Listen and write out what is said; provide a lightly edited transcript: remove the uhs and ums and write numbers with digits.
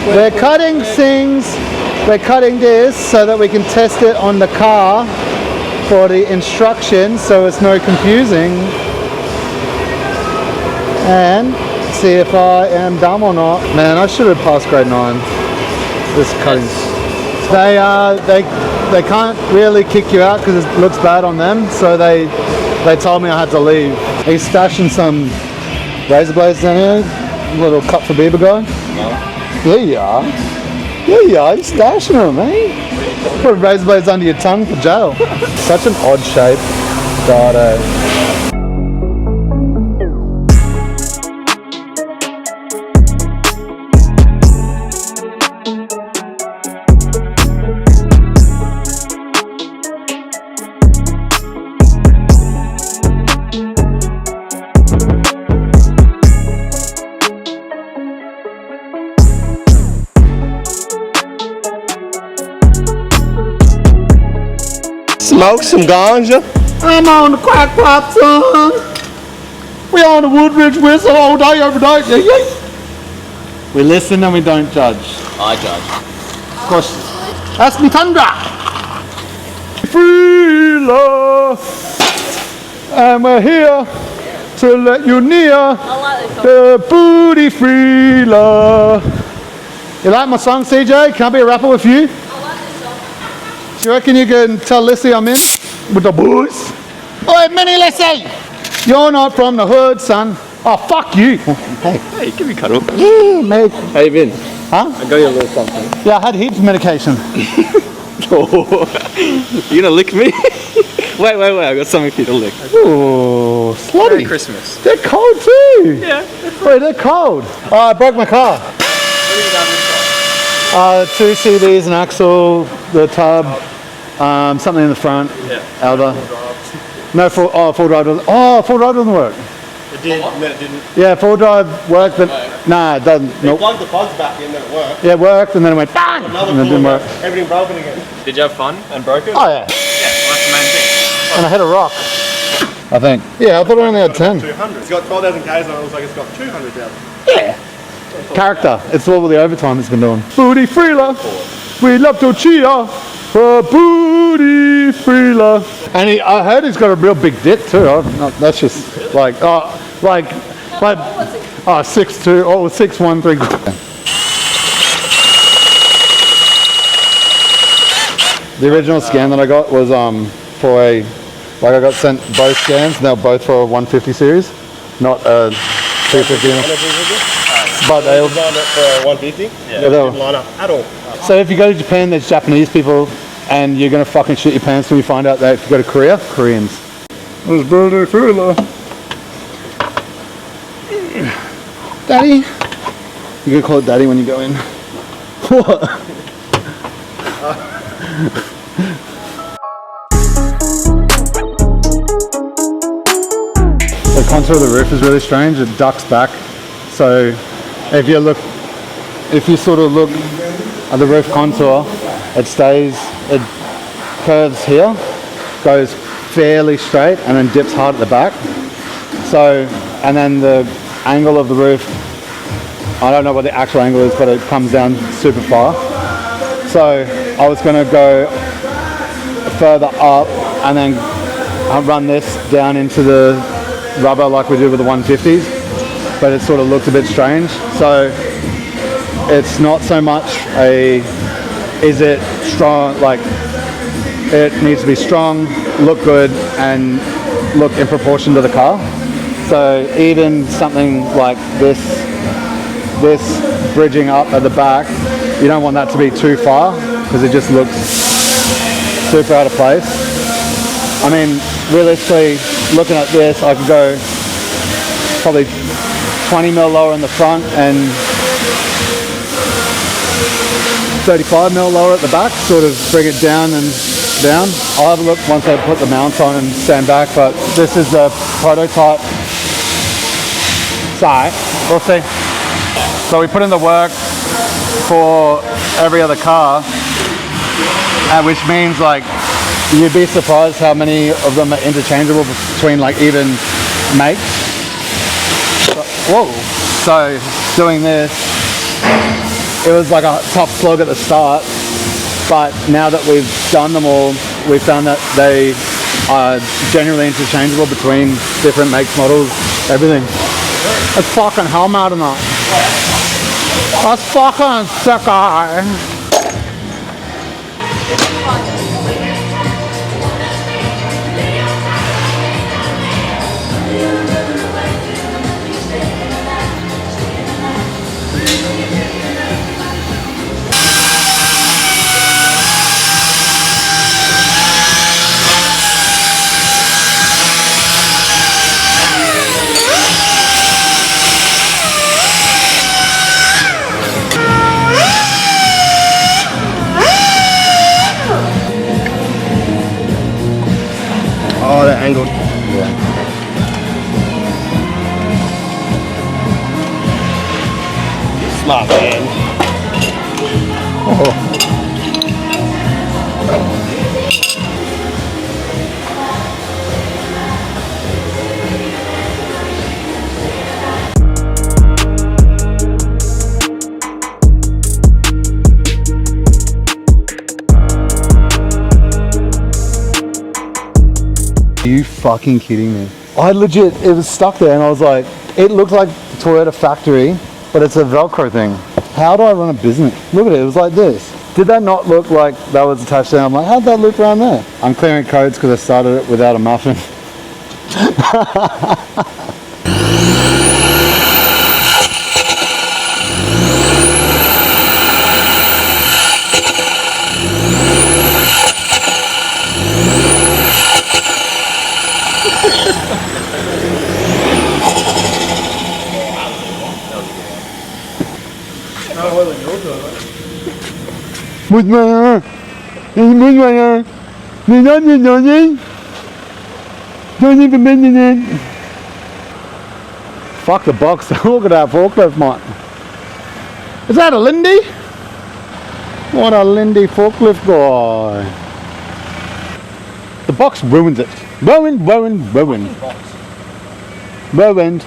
We're cutting things. We're cutting this so that we can test it on the car for the instructions, so it's no confusing. And see if I am dumb or not. Man, I should have passed grade 9. This cutting. They can't really kick you out because it looks bad on them, so they told me I had to leave. He's stashing some razor blades down here. A little cut for Bieber guy. No. Yeah, you are. Yeah, you are. You're stashing them, eh? Put razor blades under your tongue for jail. Such an odd shape. God, Smoke some ganja. I'm on the crack pipe, son. We on the Woodridge whistle all day, every day. We listen and we don't judge. I judge. Of course. That's me tundra. Free love. And we're here to let you near the booty free love. You like my song, CJ? Can I be a rapper with you? Do you reckon you can tell Lissy I'm in with the boys? Oi, Mini Lissy! You're not from the hood, son. Oh, fuck you. Hey. Hey, give me a cuddle. Yeah, mate. How you been? Huh? I got you a little something. Yeah, I had heaps of medication. Oh, you gonna lick me? wait, I got something for you to lick. Ooh, slutty. Merry Christmas. They're cold too. Yeah. Wait, they're cold. Oh, I broke my car. What have you done this time? 2 CVs, an axle, the tub, something in the front. Yeah. Alba. No, full drive doesn't. Oh, full drive doesn't work. It did, and then it didn't. Yeah, full drive worked, but nah, it doesn't. You plugged the plugs back in, then it worked. Yeah, it worked, and then it went bang, Another and it didn't work. Everything broken again. Did you have fun and broke it? Oh yeah. Yeah, well, that's the main thing. And I hit a rock. I think. Yeah, I thought I only had 10. 200. It's got 12,000 Ks on it. It looks like it's got 200,000. Yeah. Character. It's all the overtime it's been doing. Booty freela. We love to cheer for booty freela. And I heard he's got a real big dick too. That's just like 6'2", 6'1", 3/4. The original scan that I got was for I got sent both scans, and they were both for a 150 series, not a 250. But they were lined up for 150. Yeah, they didn't line up at all. So if you go to Japan, there's Japanese people, and you're gonna fucking shit your pants when you find out that if you go to Korea, Koreans. There's Birdie Fula. Daddy? You're gonna call it Daddy when you go in. What? The contour of the roof is really strange. It ducks back. So if you sort of look at the roof contour, it curves here, goes fairly straight, and then dips hard at the back. So, and then the angle of the roof, I don't know what the actual angle is, but it comes down super far. So I was going to go further up and then run this down into the rubber like we did with the 150s, but it sort of looked a bit strange. So it's not so much is it strong, like it needs to be strong, look good, and look in proportion to the car. So even something like this bridging up at the back, you don't want that to be too far because it just looks super out of place. I mean, realistically, looking at this, I could go probably 20 mil lower in the front and 35 mil lower at the back, sort of bring it down and down. I'll have a look once I put the mount on and stand back, but this is the prototype site. We'll see. So we put in the work for every other car, which means like you'd be surprised how many of them are interchangeable between like even makes. Whoa! So doing this, it was like a tough slog at the start, but now that we've done them all, we found that they are generally interchangeable between different makes, models, everything. It's fucking hell, mad enough. That's fucking sick, Oh, that angled. Smart man. Are you fucking kidding me? I legit, it was stuck there and I was like, it looked like the Toyota factory, but it's a Velcro thing. How do I run a business? Look at it, it was like this. Did that not look like that was attached there? I'm like, how'd that look around there? I'm clearing codes because I started it without a muffin. Fuck the box. Look at that forklift, mate. Is that a Lindy? What a Lindy forklift guy. The box ruins it. Ruined. Ruined.